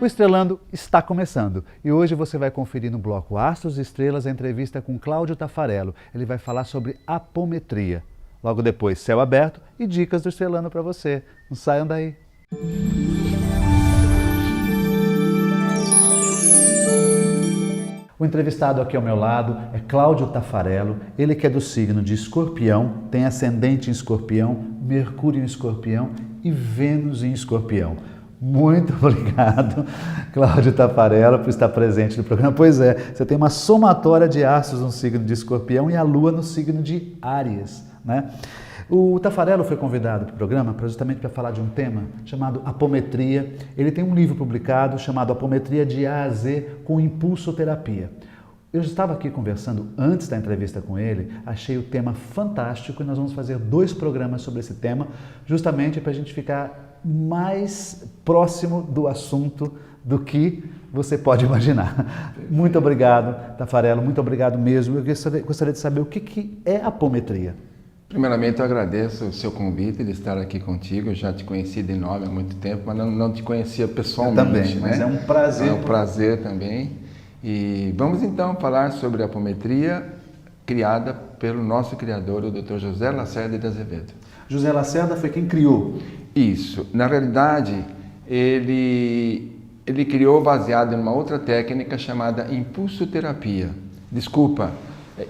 Estrelando está começando e hoje você vai conferir no bloco Astros e Estrelas a entrevista com Cláudio Taffarello. Ele vai falar sobre apometria. Logo depois, Céu Aberto e dicas do Estrelando para você. Não saiam daí. O entrevistado aqui ao meu lado é Cláudio Taffarello, ele que é do signo de Escorpião, tem ascendente em Escorpião, Mercúrio em Escorpião e Vênus em Escorpião. Muito obrigado, Cláudio Taffarello, por estar presente no programa. Pois é, você tem uma somatória de astros no signo de Escorpião e a Lua no signo de Áries, né? O Taffarello foi convidado para o programa justamente para falar de um tema chamado apometria. Ele tem um livro publicado chamado Apometria de A a Z com impulsoterapia. Eu estava aqui conversando antes da entrevista com ele, achei o tema fantástico e nós vamos fazer 2 programas sobre esse tema, justamente para a gente ficar mais próximo do assunto do que você pode imaginar. Muito obrigado, Taffarello, muito obrigado mesmo. Eu gostaria de saber o que é apometria. Primeiramente, eu agradeço o seu convite de estar aqui contigo. Eu já te conheci de nome há muito tempo, mas não te conhecia pessoalmente. Eu também, né? Mas é um prazer. É um prazer também. E vamos então falar sobre a apometria criada pelo nosso criador, o Dr. José Lacerda de Azevedo. José Lacerda foi quem criou. Isso. Na realidade, ele criou baseado em uma outra técnica chamada impulsoterapia. Desculpa,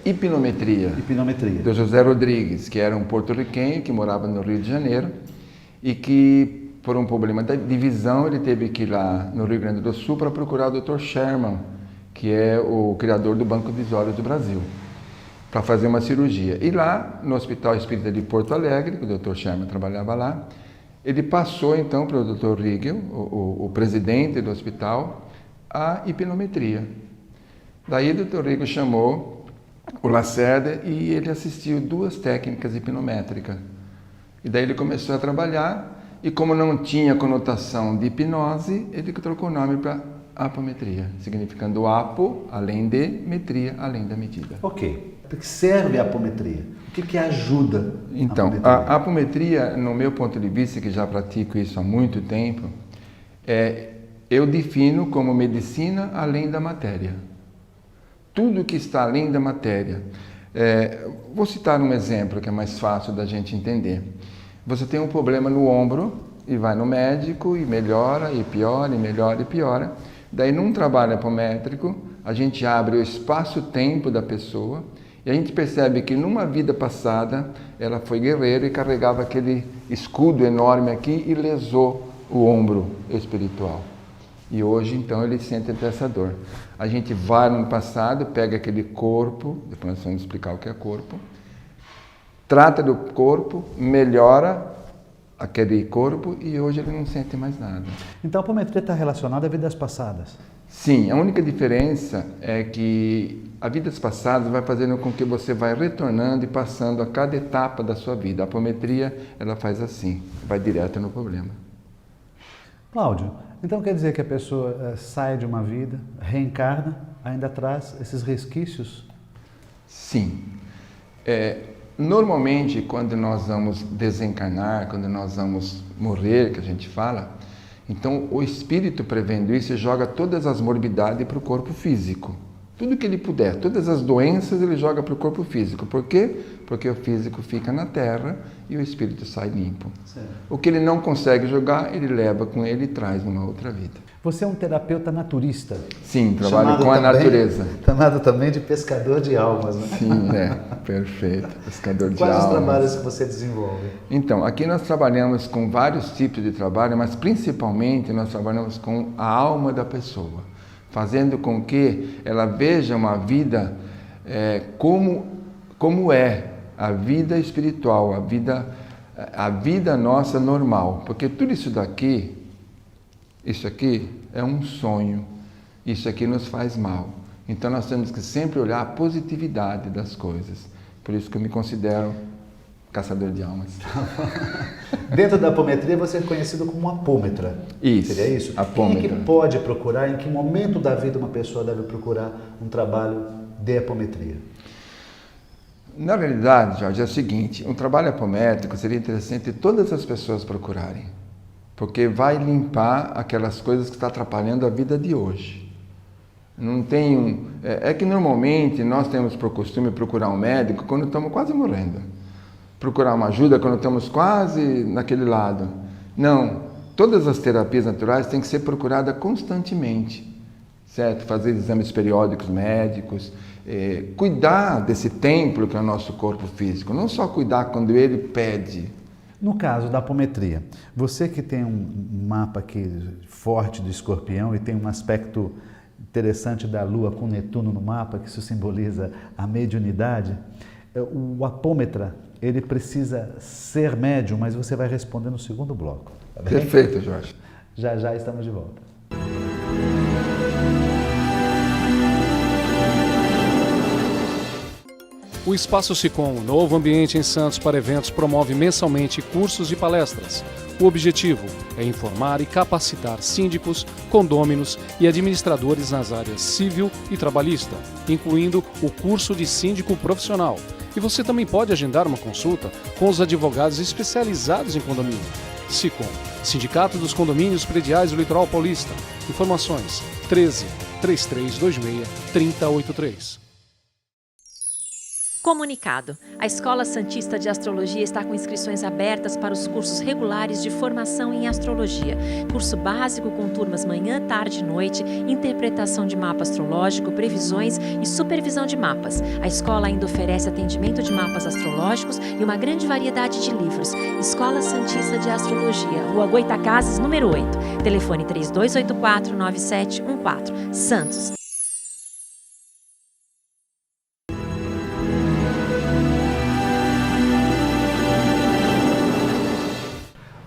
hipnometria. Hipnometria. Do José Rodrigues, que era um porto-riquenho que morava no Rio de Janeiro e que, por um problema de visão, ele teve que ir lá no Rio Grande do Sul para procurar o Dr. Sherman, que é o criador do Banco dos Olhos do Brasil, para fazer uma cirurgia. E lá, no Hospital Espírita de Porto Alegre, que o Dr. Sherman trabalhava lá, ele passou então para o Dr. Riegel, o presidente do hospital, a hipnometria. Daí o Dr. Riegel chamou o Lacerda e ele assistiu 2 técnicas hipnométricas. E daí ele começou a trabalhar e como não tinha conotação de hipnose, ele trocou o nome para apometria, significando apo, além de, metria, além da medida. Ok. Para que serve a apometria? O que ajuda Então, a apometria, no meu ponto de vista, que já pratico isso há muito tempo, eu defino como medicina além da matéria. Tudo que está além da matéria. Vou citar um exemplo que é mais fácil da gente entender. Você tem um problema no ombro e vai no médico e melhora e piora e melhora e piora. Daí, num trabalho apométrico, a gente abre o espaço-tempo da pessoa e a gente percebe que numa vida passada ela foi guerreira e carregava aquele escudo enorme aqui e lesou o ombro espiritual. E hoje, então, ele sente essa dor. A gente vai no passado, pega aquele corpo, depois nós vamos explicar o que é corpo, trata do corpo, melhora aquele corpo e hoje ele não sente mais nada. Então a apometria está relacionada a vidas passadas? Sim, a única diferença é que a vidas passadas vai fazendo com que você vai retornando e passando a cada etapa da sua vida. A apometria, ela faz assim, vai direto no problema. Cláudio, então quer dizer que a pessoa sai de uma vida, reencarna, ainda traz esses resquícios? Sim. Normalmente, quando nós vamos desencarnar, quando nós vamos morrer, que a gente fala, então o espírito, prevendo isso, joga todas as morbidades para o corpo físico. Tudo que ele puder, todas as doenças ele joga para o corpo físico. Por quê? Porque o físico fica na terra e o espírito sai limpo. Certo. O que ele não consegue jogar, ele leva com ele e traz numa outra vida. Você é um terapeuta naturista. Sim, trabalho com a natureza. Chamado também de pescador de almas, né? Sim, perfeito. Pescador de almas. Quais os trabalhos que você desenvolve? Então, aqui nós trabalhamos com vários tipos de trabalho, mas principalmente nós trabalhamos com a alma da pessoa, fazendo com que ela veja uma vida como é a vida espiritual, a vida nossa normal. Porque tudo isso aqui é um sonho, isso aqui nos faz mal. Então nós temos que sempre olhar a positividade das coisas. Por isso que eu me considero caçador de almas. Dentro da apometria você é conhecido como apômetra. Isso. Seria isso? Apômetra. Quem é que pode procurar, em que momento da vida uma pessoa deve procurar um trabalho de apometria? Na realidade, Jorge, é o seguinte, um trabalho apométrico seria interessante todas as pessoas procurarem. porque vai limpar aquelas coisas que estão atrapalhando a vida de hoje. Não tem é que normalmente nós temos por costume procurar um médico quando estamos quase morrendo. Procurar uma ajuda quando estamos quase naquele lado. Não, todas as terapias naturais têm que ser procuradas constantemente, certo? Fazer exames periódicos médicos, cuidar desse templo que é o nosso corpo físico, não só cuidar quando ele pede. No caso da apometria, você que tem um mapa aqui forte do escorpião e tem um aspecto interessante da Lua com Netuno no mapa, que isso simboliza a mediunidade, o apômetra, ele precisa ser médium, mas você vai responder no segundo bloco. Tá bem? Perfeito, Jorge. Já já estamos de volta. O Espaço Sicom, um novo ambiente em Santos para eventos, promove mensalmente cursos e palestras. O objetivo é informar e capacitar síndicos, condôminos e administradores nas áreas civil e trabalhista, incluindo o curso de síndico profissional. E você também pode agendar uma consulta com os advogados especializados em condomínio. Sicom, Sindicato dos Condomínios Prediais do Litoral Paulista. Informações 13 3326 3083. Comunicado. A Escola Santista de Astrologia está com inscrições abertas para os cursos regulares de formação em astrologia. Curso básico com turmas manhã, tarde e noite, interpretação de mapa astrológico, previsões e supervisão de mapas. A escola ainda oferece atendimento de mapas astrológicos e uma grande variedade de livros. Escola Santista de Astrologia, Rua Goitacazes, número 8. Telefone 3284-9714. Santos.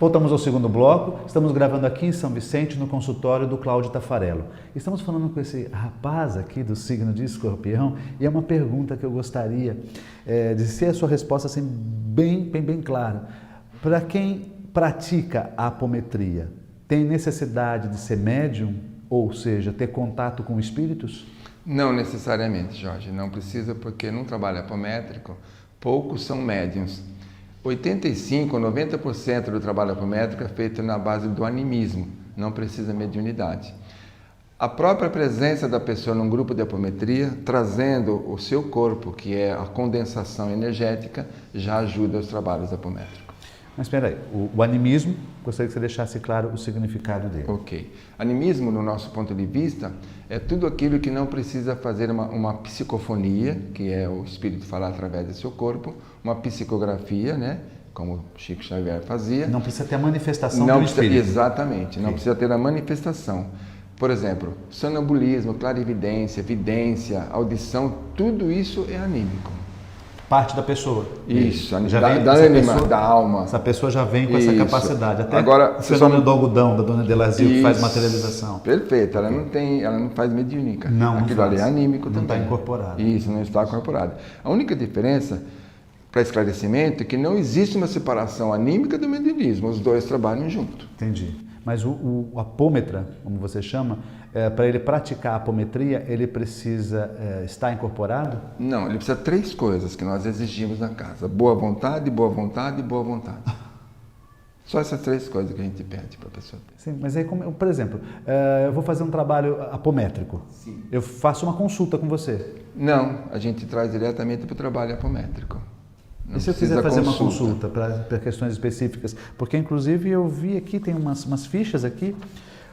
Voltamos ao segundo bloco, estamos gravando aqui em São Vicente, no consultório do Cláudio Taffarello. Estamos falando com esse rapaz aqui do signo de Escorpião e é uma pergunta que eu gostaria de ser a sua resposta assim, bem clara. Para quem pratica a apometria, tem necessidade de ser médium, ou seja, ter contato com espíritos? Não necessariamente, Jorge, não precisa, porque num trabalho apométrico, poucos são médiums. 85% ou 90% do trabalho apométrico é feito na base do animismo, não precisa mediunidade. A própria presença da pessoa num grupo de apometria, trazendo o seu corpo, que é a condensação energética, já ajuda os trabalhos apométricos. Mas espera aí, o animismo, gostaria que você deixasse claro o significado dele. Ok. Animismo, no nosso ponto de vista, é tudo aquilo que não precisa fazer uma psicofonia, que é o espírito falar através do seu corpo, uma psicografia, né? Como Chico Xavier fazia. Não precisa ter a manifestação do espírito. Exatamente, não precisa ter a manifestação. Por exemplo, sonambulismo, clarividência, vidência, audição, tudo isso é anímico. Parte da pessoa. Isso, da alma. Essa pessoa já vem com essa capacidade. Até agora, o fenômeno do algodão, da Dona Delazio, que faz materialização. Perfeito, ela não faz mediúnica. Não, aquilo não ali é anímico não também. Não está incorporado. Isso, não está incorporado. A única diferença, para esclarecimento, é que não existe uma separação anímica do mediunismo, os dois trabalham junto. Entendi. Mas o apômetra, como você chama, para ele praticar a apometria, ele precisa estar incorporado? Não, ele precisa de 3 coisas que nós exigimos na casa: boa vontade, boa vontade e boa vontade. Só essas 3 coisas que a gente pede para a pessoa ter. Sim, mas aí, por exemplo, eu vou fazer um trabalho apométrico. Sim. Eu faço uma consulta com você. Não, a gente traz diretamente para o trabalho apométrico. Não e se eu quiser fazer uma consulta para questões específicas? Porque, inclusive, eu vi aqui, tem umas fichas aqui.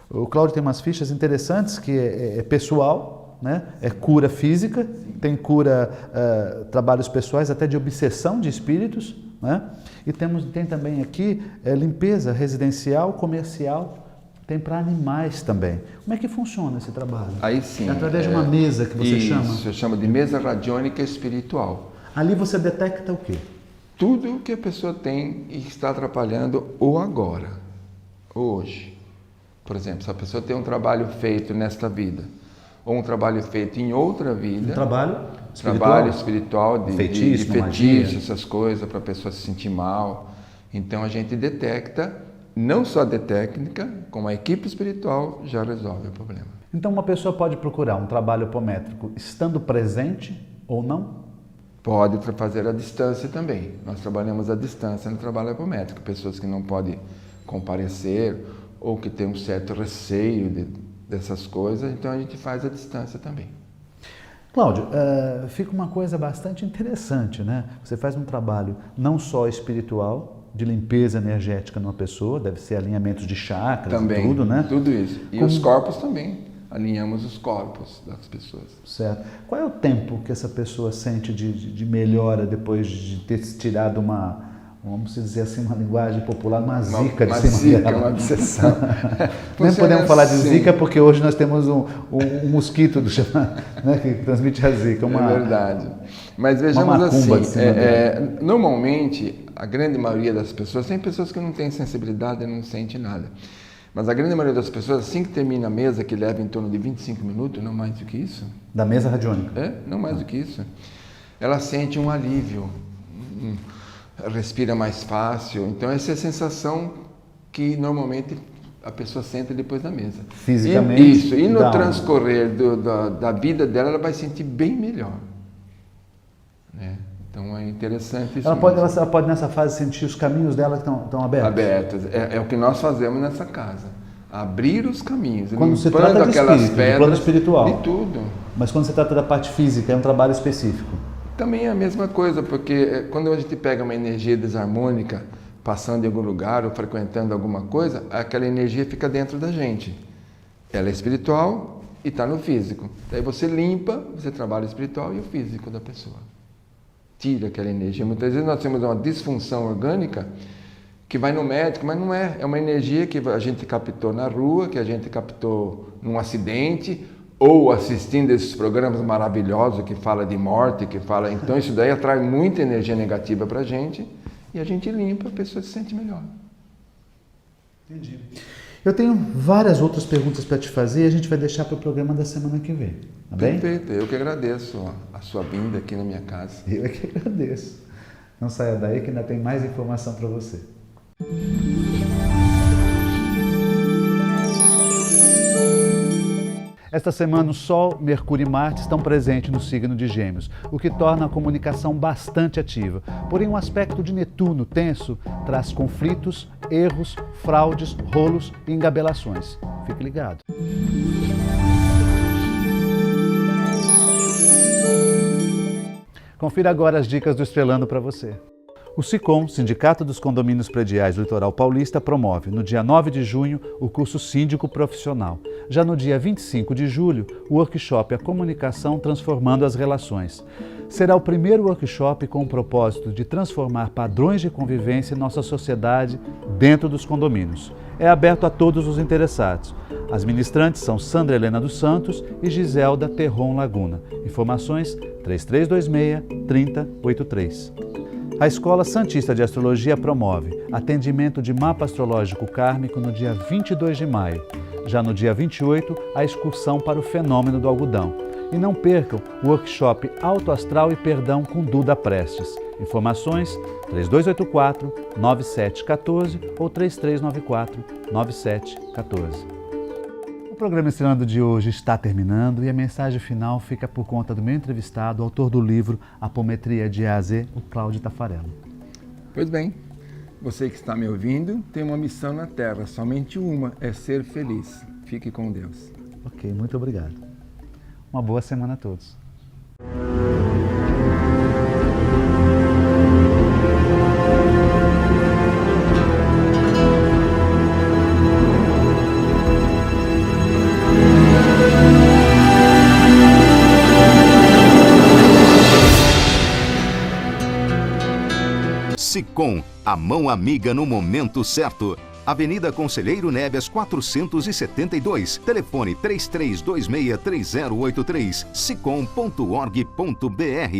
O Cláudio tem umas fichas interessantes que é pessoal, né? É cura física, tem cura, trabalhos pessoais, até de obsessão de espíritos, né? E tem também aqui limpeza residencial, comercial, tem para animais também. Como é que funciona esse trabalho? Aí sim. É através de uma mesa que você chama? Isso, eu chamo de mesa radiônica espiritual. Ali você detecta o quê? Tudo que a pessoa tem e está atrapalhando ou agora, ou hoje. Por exemplo, se a pessoa tem um trabalho feito nesta vida, ou um trabalho feito em outra vida. Um trabalho espiritual? Trabalho espiritual, de feitiço, essas coisas, para a pessoa se sentir mal. Então a gente detecta, não só de técnica, como a equipe espiritual já resolve o problema. Então uma pessoa pode procurar um trabalho apométrico estando presente ou não? Pode fazer à distância também. Nós trabalhamos à distância no trabalho apométrico. Pessoas que não podem comparecer ou que tem um certo receio dessas coisas, então a gente faz à distância também. Cláudio, fica uma coisa bastante interessante, né? Você faz um trabalho não só espiritual, de limpeza energética numa pessoa, deve ser alinhamentos de chakras também, e tudo, né? Tudo isso. E os corpos também, alinhamos os corpos das pessoas. Certo. Qual é o tempo que essa pessoa sente de melhora depois de ter tirado vamos dizer assim, uma linguagem popular, uma zica de cima dela? Uma obsessão. Nem podemos falar de zika porque hoje nós temos um mosquito né, que transmite a zika. É verdade. Mas vejamos assim, normalmente a grande maioria das pessoas, tem pessoas que não têm sensibilidade e não sentem nada, mas a grande maioria das pessoas, assim que termina a mesa, que leva em torno de 25 minutos, não mais do que isso. Da mesa radiônica? Não mais do que isso. Ela sente um alívio, respira mais fácil. Então essa é a sensação que normalmente a pessoa sente depois da mesa. Fisicamente? E no transcorrer da vida dela, ela vai sentir bem melhor. Né? Então é interessante isso. Ela pode nessa fase sentir os caminhos dela que estão abertos? Abertos. É o que nós fazemos nessa casa. Abrir os caminhos. Quando se trata de aquelas espírito, pedras, de plano espiritual. de tudo. Mas quando se trata da parte física, é um trabalho específico? Também é a mesma coisa, porque quando a gente pega uma energia desarmônica, passando em algum lugar ou frequentando alguma coisa, aquela energia fica dentro da gente. Ela é espiritual e está no físico. Daí você limpa, você trabalha o espiritual e o físico da pessoa. Tira aquela energia. Muitas vezes nós temos uma disfunção orgânica que vai no médico, mas não é. É uma energia que a gente captou na rua, que a gente captou num acidente, ou assistindo esses programas maravilhosos que fala de morte, então isso daí atrai muita energia negativa para a gente e a gente limpa, a pessoa se sente melhor. Entendi. Eu tenho várias outras perguntas para te fazer e a gente vai deixar para o programa da semana que vem, tá bem? Perfeito, eu que agradeço a sua vinda aqui na minha casa. Eu é que agradeço. Não saia daí que ainda tem mais informação para você. Esta semana, o Sol, Mercúrio e Marte estão presentes no signo de Gêmeos, o que torna a comunicação bastante ativa. Porém, um aspecto de Netuno tenso traz conflitos, erros, fraudes, rolos e engabelações. Fique ligado. Confira agora as dicas do Estrelando para você. O SICOM, Sindicato dos Condomínios Prediais do Litoral Paulista, promove, no dia 9 de junho, o curso Síndico Profissional. Já no dia 25 de julho, o workshop A Comunicação Transformando as Relações. Será o primeiro workshop com o propósito de transformar padrões de convivência em nossa sociedade dentro dos condomínios. É aberto a todos os interessados. As ministrantes são Sandra Helena dos Santos e Giselda Terron Laguna. Informações 3326-3083. A Escola Santista de Astrologia promove atendimento de mapa astrológico kármico no dia 22 de maio. Já no dia 28, a excursão para o fenômeno do algodão. E não percam o workshop Alto Astral e Perdão com Duda Prestes. Informações 3284-9714 ou 3394-9714. O programa Estrelando de hoje está terminando e a mensagem final fica por conta do meu entrevistado, autor do livro Apometria de A a Z, o Cláudio Taffarello. Pois bem, você que está me ouvindo tem uma missão na Terra, somente uma, é ser feliz. Fique com Deus. Ok, muito obrigado. Uma boa semana a todos. SICOM, a mão amiga no momento certo. Avenida Conselheiro Neves 472, telefone 33263083, sicom.org.br.